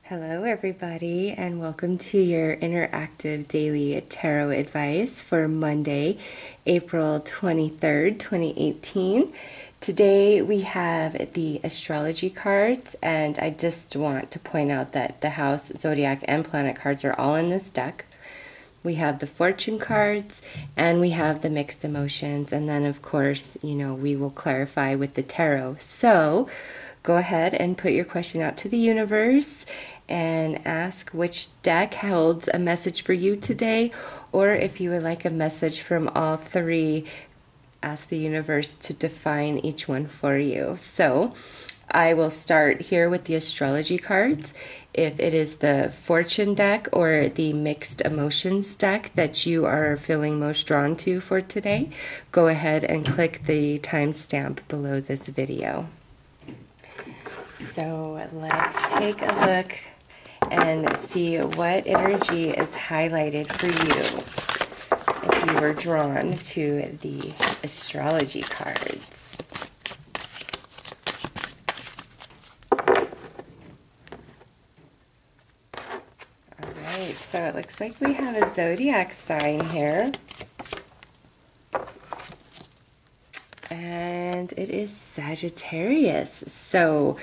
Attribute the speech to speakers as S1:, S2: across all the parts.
S1: Hello, everybody, and welcome to your interactive daily tarot advice for Monday, April 23rd, 2018. Today we have the astrology cards, and I just want to point out that the house, zodiac, and planet cards are all in this deck. We have the fortune cards, and we have the mixed emotions, and then, of course, we will clarify with the tarot. So, go ahead and put your question out to the universe and ask which deck holds a message for you today, or if you would like a message from all three, ask the universe to define each one for you. So I will start here with the astrology cards. If it is the fortune deck or the mixed emotions deck that you are feeling most drawn to for today, go ahead and click the timestamp below this video. So let's take a look and see what energy is highlighted for you if you were drawn to the astrology cards. Alright, so it looks like we have a zodiac sign here. And it is Sagittarius. So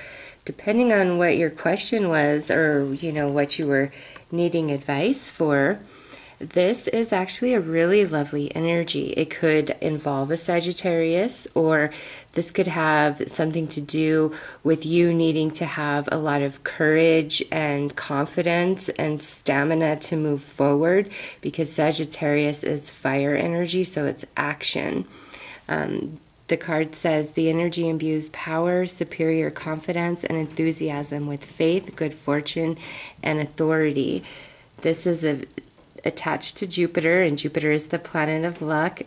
S1: depending on what your question was, or what you were needing advice for, this is actually a really lovely energy. It could involve a Sagittarius, or this could have something to do with you needing to have a lot of courage and confidence and stamina to move forward, because Sagittarius is fire energy, so it's action. The card says the energy imbues power, superior confidence, and enthusiasm with faith, good fortune, and authority. This is attached to Jupiter, and Jupiter is the planet of luck,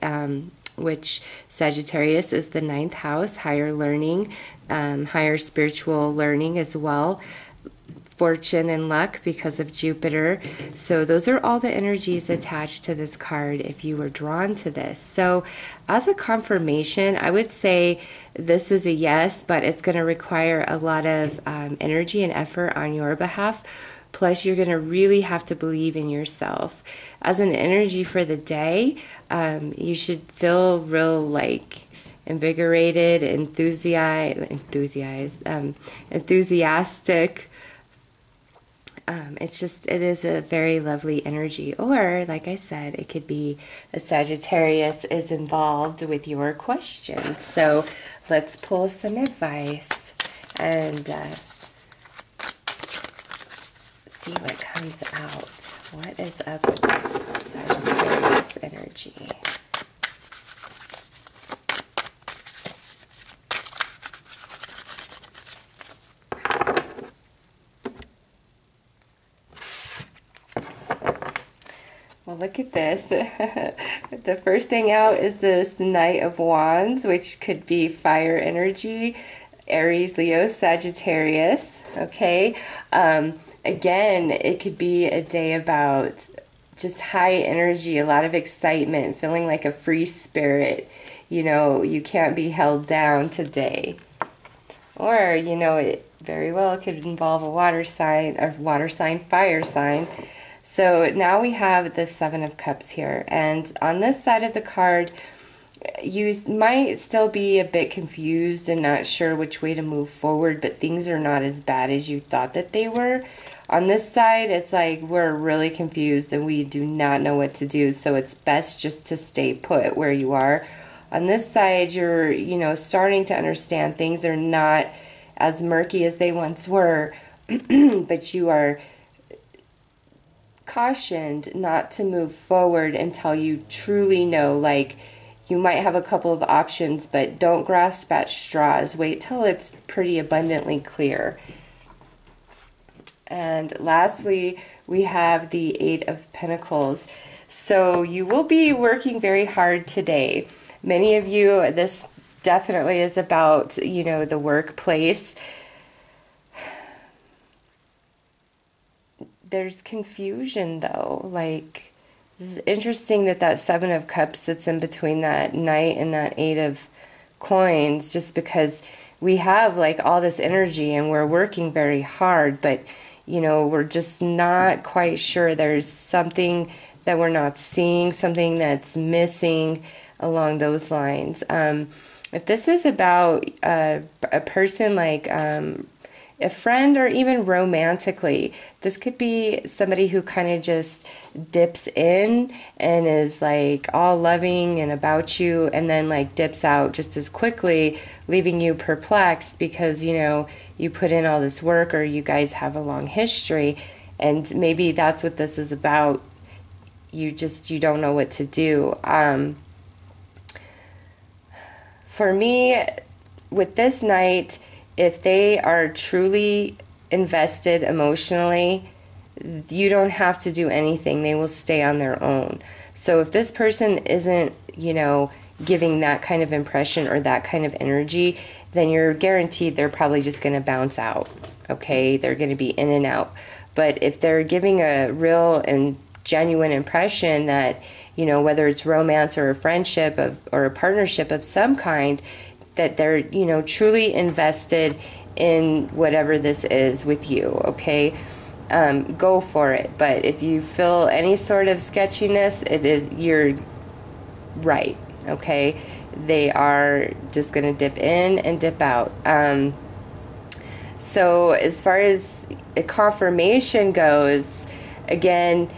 S1: which Sagittarius is the 9th house, higher learning, higher spiritual learning as well. Fortune and luck because of Jupiter. So those are all the energies attached to this card if you were drawn to this. So as a confirmation, I would say this is a yes, but it's going to require a lot of energy and effort on your behalf. Plus, you're going to really have to believe in yourself. As an energy for the day, you should feel real invigorated, enthusiastic. It is a very lovely energy. Or, like I said, it could be a Sagittarius is involved with your question. So let's pull some advice and see what comes out. What is up with this Sagittarius energy? Well, look at this. The first thing out is this Knight of Wands, which could be fire energy, Aries, Leo, Sagittarius. Okay. Again, it could be a day about just high energy, a lot of excitement, feeling like a free spirit. You can't be held down today. Or, it very well could involve a water sign, fire sign. So now we have the Seven of Cups here, and on this side of the card, you might still be a bit confused and not sure which way to move forward, but things are not as bad as you thought that they were. On this side, it's like we're really confused and we do not know what to do, so it's best just to stay put where you are. On this side, you're, starting to understand things are not as murky as they once were, but you are cautioned not to move forward until you truly know. You might have a couple of options, but don't grasp at straws. Wait till it's pretty abundantly clear. And lastly, we have the Eight of Pentacles. So you will be working very hard today. Many of you, this definitely is about, the workplace. There's confusion, though. This is interesting that Seven of Cups sits in between that Knight and that Eight of Coins, just because we have all this energy and we're working very hard, but you know, we're just not quite sure. There's something that we're not seeing, something that's missing along those lines. If this is about a person like a friend or even romantically, this could be somebody who kind of just dips in and is like all loving and about you, and then like dips out just as quickly, leaving you perplexed because, you know, you put in all this work or you guys have a long history, and maybe that's what this is about. You don't know what to do. For me, with this Knight, if they are truly invested emotionally, you don't have to do anything. They will stay on their own. So if this person isn't, you know, giving that kind of impression or that kind of energy, then you're guaranteed they're probably just going to bounce out. Okay? They're going to be in and out. But if they're giving a real and genuine impression that, you know, whether it's romance or a friendship or a partnership of some kind, that they're, you know, truly invested in whatever this is with you, okay? Go for it. But if you feel any sort of sketchiness, you're right, okay? They are just going to dip in and dip out. So as far as a confirmation goes, again,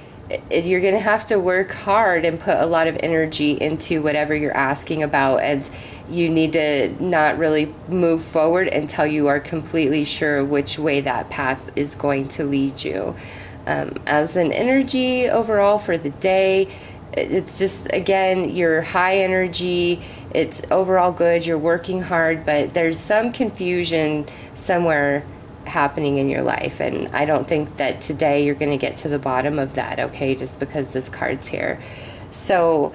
S1: you're going to have to work hard and put a lot of energy into whatever you're asking about, and you need to not really move forward until you are completely sure which way that path is going to lead you. As an energy overall for the day, it's just, again, you're high energy, it's overall good, you're working hard, but there's some confusion somewhere happening in your life, and I don't think that today you're going to get to the bottom of that, okay, just because this card's here. So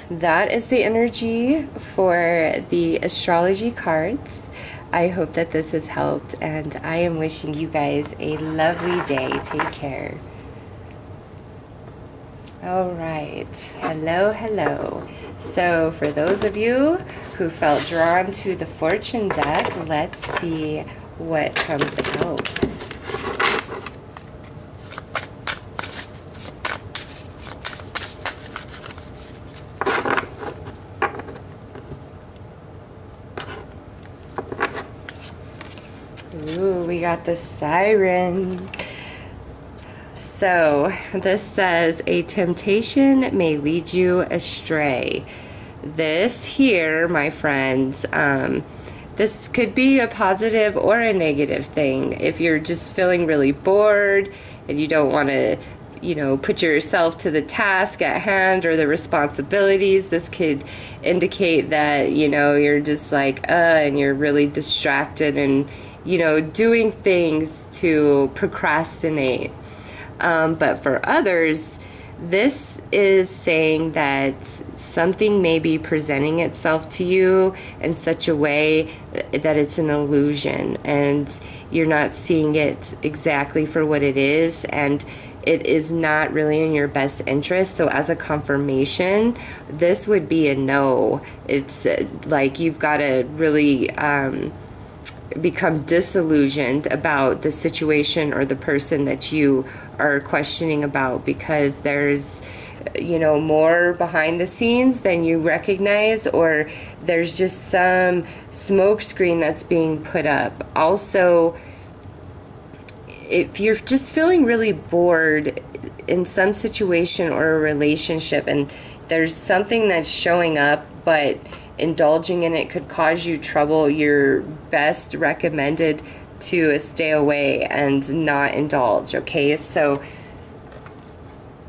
S1: that is the energy for the astrology cards. I hope that this has helped, and I am wishing you guys a lovely day. Take care. All right. Hello, hello. So for those of you who felt drawn to the fortune deck, let's see what comes out. Ooh, we got the Siren. So this says, a temptation may lead you astray. This here, my friends, this could be a positive or a negative thing. If you're just feeling really bored and you don't want to, you know, put yourself to the task at hand or the responsibilities, this could indicate that, you know, you're just like, and you're really distracted and, you know, doing things to procrastinate. But for others, this is saying that something may be presenting itself to you in such a way that it's an illusion and you're not seeing it exactly for what it is, and it is not really in your best interest. So as a confirmation, this would be a no. It's like you've got to really become disillusioned about the situation or the person that you are questioning about, because there's, you know, more behind the scenes than you recognize, or there's just some smoke screen that's being put up. Also, if you're just feeling really bored in some situation or a relationship and there's something that's showing up, but indulging in it could cause you trouble, you're best recommended to stay away and not indulge, okay? So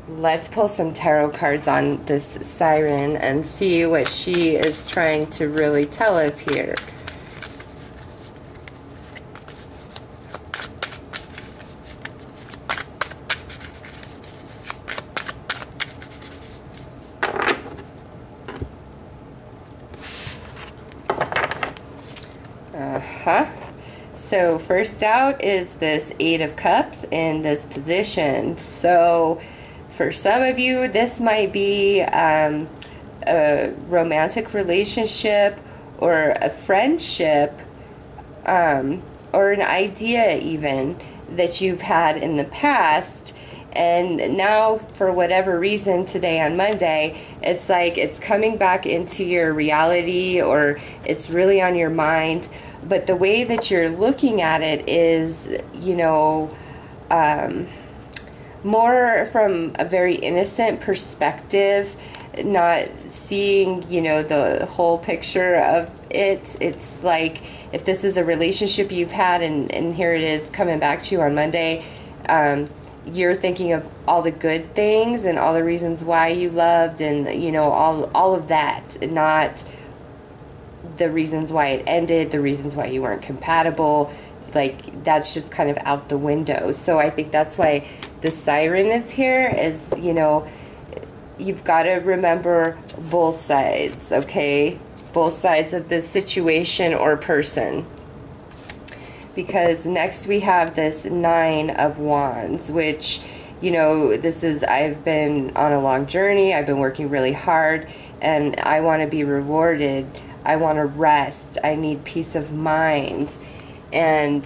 S1: let's pull some tarot cards on this Siren and see what she is trying to really tell us here. So first out is this Eight of Cups in this position. So for some of you, this might be a romantic relationship or a friendship or an idea even that you've had in the past. And now, for whatever reason, today on Monday, it's like it's coming back into your reality, or it's really on your mind. But the way that you're looking at it is, you know, more from a very innocent perspective, not seeing, you know, the whole picture of it. It's like, if this is a relationship you've had, and here it is coming back to you on Monday, you're thinking of all the good things and all the reasons why you loved, and, you know, all of that, not the reasons why it ended, the reasons why you weren't compatible. Like, that's just kind of out the window. So I think that's why the siren is here, is, you know, you've got to remember both sides, okay? Both sides of the situation or person. Because next we have this 9 of Wands, which, you know, this is, I've been on a long journey, I've been working really hard, and I want to be rewarded. I want to rest. I need peace of mind. And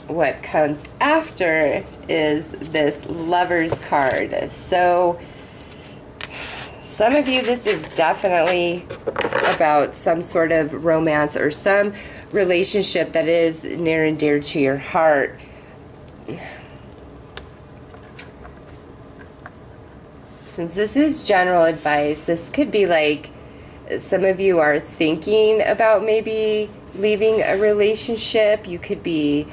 S1: what comes after is this Lover's card. So some of you, this is definitely about some sort of romance or some relationship that is near and dear to your heart. Since this is general advice, this could be like, some of you are thinking about maybe leaving a relationship. You could be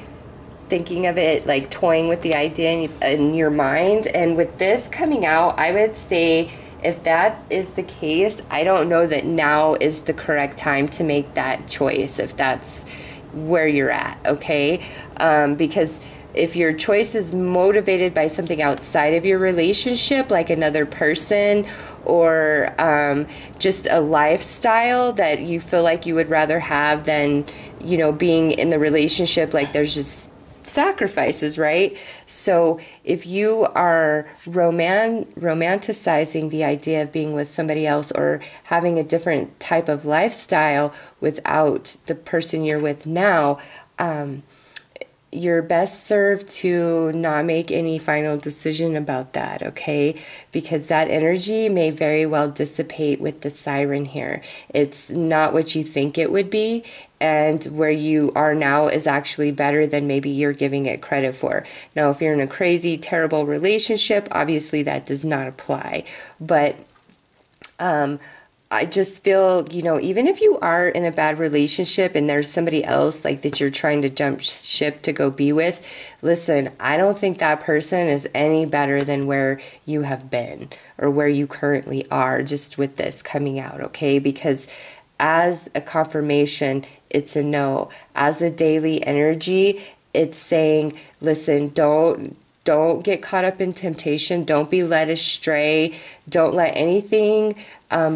S1: thinking of it, like toying with the idea in your mind. And with this coming out, I would say, if that is the case, I don't know that now is the correct time to make that choice, if that's where you're at, okay? Because if your choice is motivated by something outside of your relationship, like another person, or just a lifestyle that you feel like you would rather have than, you know, being in the relationship, like there's just sacrifices, right? So if you are romanticizing the idea of being with somebody else, or having a different type of lifestyle without the person you're with now, you're best served to not make any final decision about that, okay? Because that energy may very well dissipate with the siren here. It's not what you think it would be, and where you are now is actually better than maybe you're giving it credit for. Now, if you're in a crazy, terrible relationship, obviously that does not apply. But I just feel, you know, even if you are in a bad relationship and there's somebody else like that you're trying to jump ship to go be with, listen, I don't think that person is any better than where you have been or where you currently are, just with this coming out, okay? Because as a confirmation, it's a no. As a daily energy, it's saying, listen, don't get caught up in temptation. Don't be led astray. Don't let anything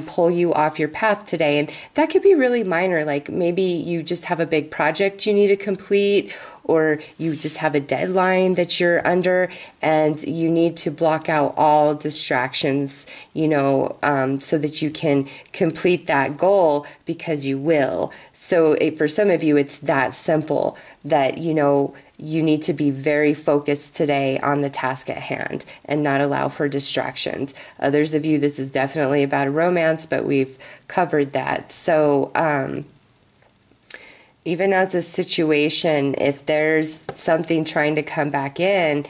S1: pull you off your path today. And that could be really minor, like maybe you just have a big project you need to complete, or you just have a deadline that you're under and you need to block out all distractions, you know, so that you can complete that goal, because you will. So for some of you, it's that simple, that, you know, you need to be very focused today on the task at hand and not allow for distractions. Others of you, this is definitely about a romance, but we've covered that. So even as a situation, if there's something trying to come back in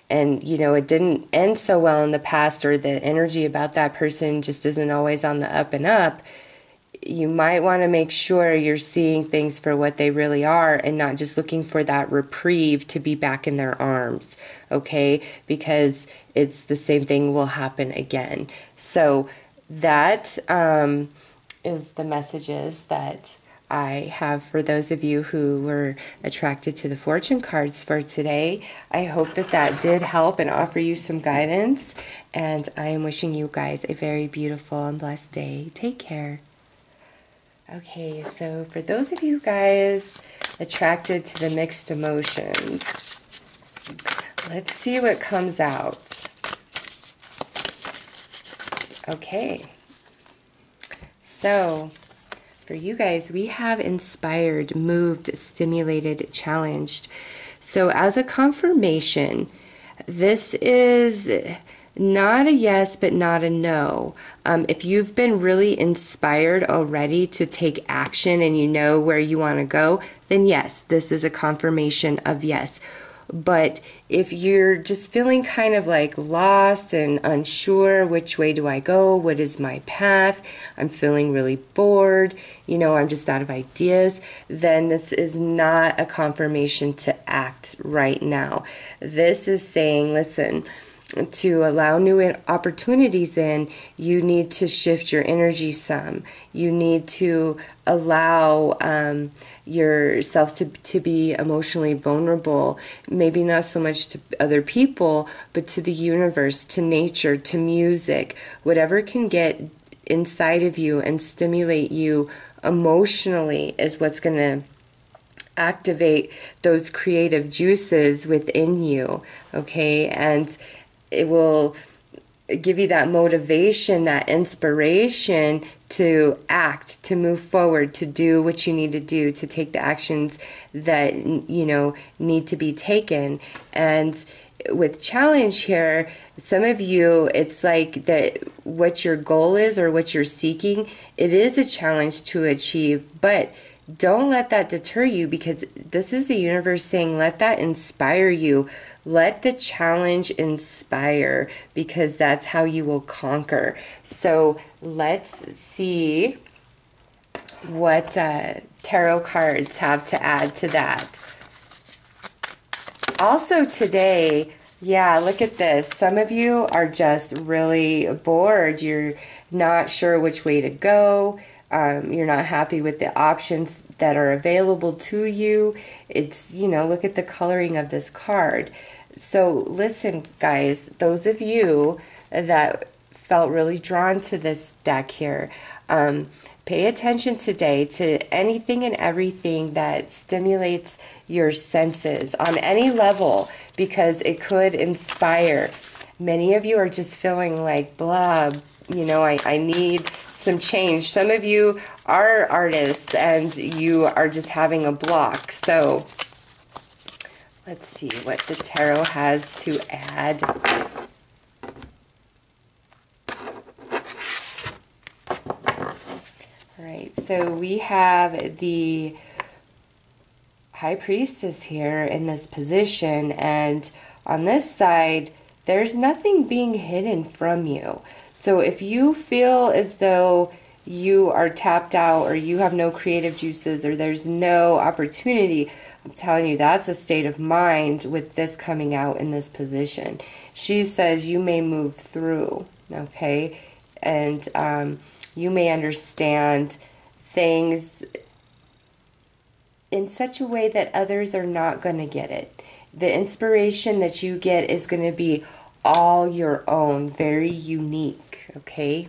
S1: and, you know, it didn't end so well in the past, or the energy about that person just isn't always on the up and up, you might want to make sure you're seeing things for what they really are and not just looking for that reprieve to be back in their arms, okay? Because it's the same thing will happen again. So that is the messages that I have for those of you who were attracted to the fortune cards for today. I hope that that did help and offer you some guidance. And I am wishing you guys a very beautiful and blessed day. Take care. Okay, so for those of you guys attracted to the mixed emotions, let's see what comes out. Okay, so for you guys, we have inspired, moved, stimulated, challenged. So as a confirmation, this is not a yes, but not a no. If you've been really inspired already to take action and you know where you want to go, then yes, this is a confirmation of yes. But if you're just feeling kind of like lost and unsure, which way do I go? What is my path? I'm feeling really bored, you know, I'm just out of ideas, then this is not a confirmation to act right now. This is saying, listen, to allow new opportunities in, you need to shift your energy some. You need to allow yourself to be emotionally vulnerable, maybe not so much to other people, but to the universe, to nature, to music, whatever can get inside of you and stimulate you emotionally is what's going to activate those creative juices within you, okay? And it will give you that motivation, that inspiration to act, to move forward, to do what you need to do, to take the actions that, you know, need to be taken. And with challenge here, some of you, it's like that what your goal is or what you're seeking, it is a challenge to achieve, but don't let that deter you, because this is the universe saying, let that inspire you. Let the challenge inspire, because that's how you will conquer. So let's see what tarot cards have to add to that. Also today, yeah, look at this. Some of you are just really bored. You're not sure which way to go. You're not happy with the options that are available to you. It's, you know, look at the coloring of this card. So listen, guys, those of you that felt really drawn to this deck here, pay attention today to anything and everything that stimulates your senses on any level, because it could inspire. Many of you are just feeling like, blah, you know, I need some change. Some of you are artists and you are just having a block. So let's see what the tarot has to add. All right, so we have the High Priestess here in this position, and on this side, there's nothing being hidden from you. So if you feel as though you are tapped out, or you have no creative juices, or there's no opportunity, I'm telling you, that's a state of mind with this coming out in this position. She says you may move through, okay? And you may understand things in such a way that others are not going to get it. The inspiration that you get is going to be all your own, very unique, okay?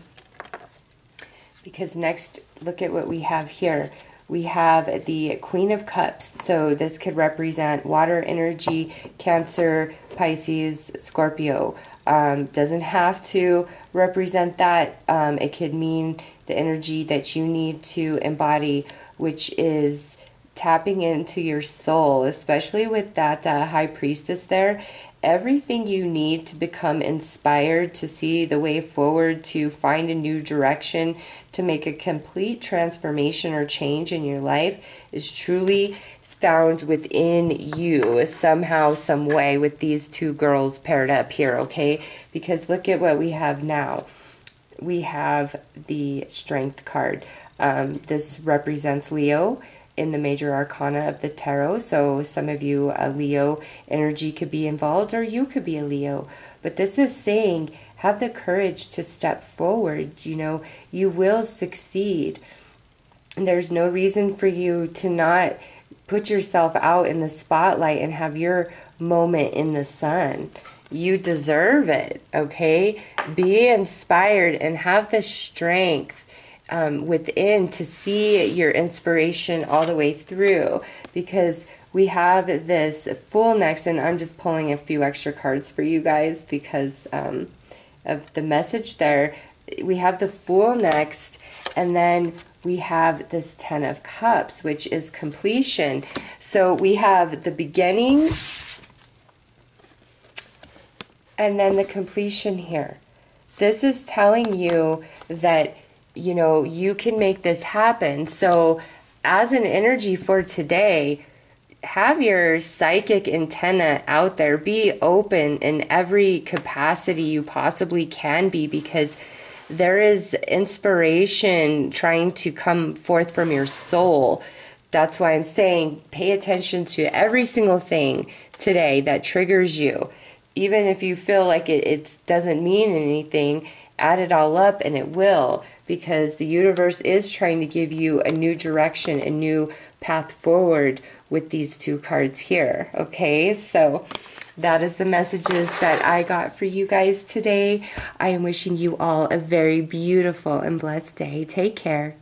S1: Because next, look at what we have here. We have the Queen of Cups. So this could represent water energy, Cancer, Pisces, Scorpio. Doesn't have to represent that. It could mean the energy that you need to embody, which is tapping into your soul, especially with that High Priestess there. Everything you need to become inspired, to see the way forward, to find a new direction, to make a complete transformation or change in your life is truly found within you somehow, some way, with these two girls paired up here, okay? Because look at what we have now. We have the Strength card. This represents Leo in the major arcana of the tarot. So some of you, a Leo energy could be involved, or you could be a Leo. But this is saying, have the courage to step forward. You know, you will succeed. And there's no reason for you to not put yourself out in the spotlight and have your moment in the sun. You deserve it, okay? Be inspired and have the strength within to see your inspiration all the way through, because we have this Fool next, and I'm just pulling a few extra cards for you guys because of the message there. We have the Fool next, and then we have this Ten of Cups, which is completion. So we have the beginning and then the completion here. This is telling you that, you know, you can make this happen. So as an energy for today, have your psychic antenna out there. Be open in every capacity you possibly can be, because there is inspiration trying to come forth from your soul. That's why I'm saying pay attention to every single thing today that triggers you. Even if you feel like it doesn't mean anything, add it all up and it will, because the universe is trying to give you a new direction, a new path forward with these two cards here. Okay, so that is the messages that I got for you guys today. I am wishing you all a very beautiful and blessed day. Take care.